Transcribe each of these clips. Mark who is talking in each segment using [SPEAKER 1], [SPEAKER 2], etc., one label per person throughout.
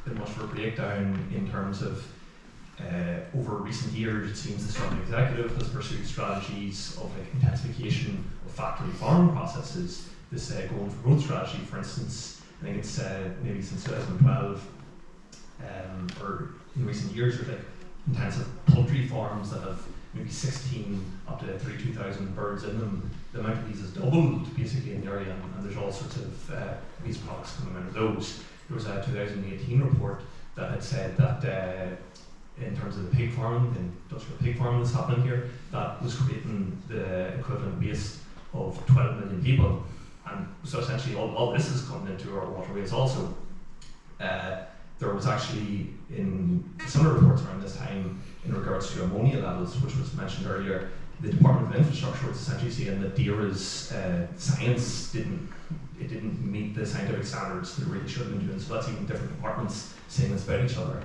[SPEAKER 1] been much of a breakdown in terms of over recent years. It seems the Strong Executive has pursued strategies of like intensification of factory farming processes. This going for growth strategy, for instance, I think it's maybe since 2012 or in recent years, there's like intensive poultry farms that have maybe 16 up to 32,000 birds in them. The amount of these has doubled basically in the area, and there's all sorts of these products coming out of those. There was a 2018 report that had said that in terms of the pig farming, the industrial pig farming that's happening here, that was creating the equivalent waste of 12 million people. And so essentially all this is coming into our waterways also. There was actually in similar reports around this time in regards to ammonia levels, which was mentioned earlier. The Department of Infrastructure was essentially saying that DERA's science didn't meet the scientific standards that it really should have been doing. So that's even different departments saying this about each other.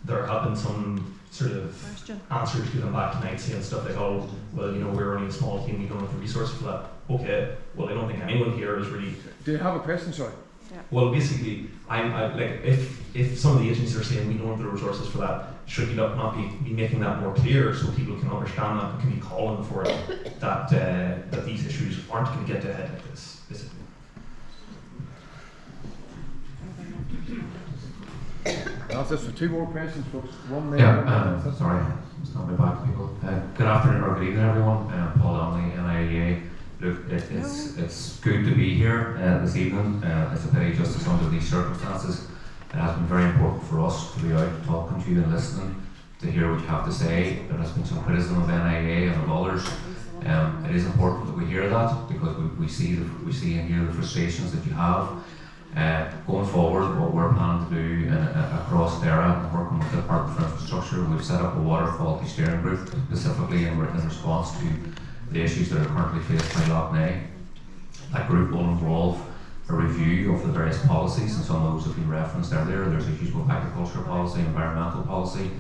[SPEAKER 1] There have been some sort of answers given back tonight saying stuff like, oh, well, you know, we're only a small team, we don't have the resources for that. Okay, well, I don't think anyone here is really...
[SPEAKER 2] Do you have a question, sorry?
[SPEAKER 1] Yeah. Well, basically, I like if some of the agencies are saying we don't have the resources for that, should you not be making that more clear so people can understand that and can be calling for it, that these issues aren't going to get ahead like this, basically.
[SPEAKER 2] That's just for two more questions, folks. One there.
[SPEAKER 3] Yeah, sorry, I'm standing back, people. Good afternoon or good evening, everyone. Paul Donnelly, NIEA. Look, it's good to be here this evening. It's a pity just under these circumstances. It has been very important for us to be out talking to you and listening to hear what you have to say. There has been some criticism of NIEA and of others. It is important that we hear that because we see and hear the frustrations that you have. Going forward, what we're planning to do across DERA and working with the Department for Infrastructure, we've set up a water quality steering group specifically in response to the issues that are currently faced by Lough Neagh. That group will involve a review of the various policies, and some of those have been referenced earlier. There's issues with agriculture policy, environmental policy.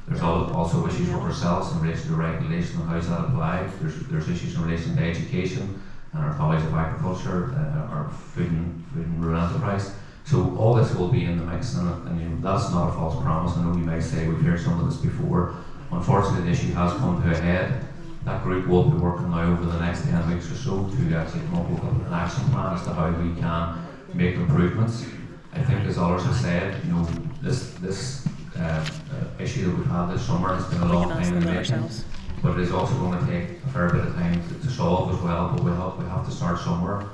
[SPEAKER 3] There's also issues with ourselves in relation to regulation and how is that applied. There's issues in relation to education and our College of Agriculture, our food and rural enterprise. So all this will be in the mix, and you know, that's not a false promise. I know you may say we've heard some of this before. Unfortunately, the issue has come to a head. That group will be working now over the next 10 weeks or so to actually come up with an action plan as to how we can make improvements. I think, as others have said, you know, this issue that we've had this summer has been a long time in the making, but it is also going to take a fair bit of time to solve as well. But we have to start somewhere.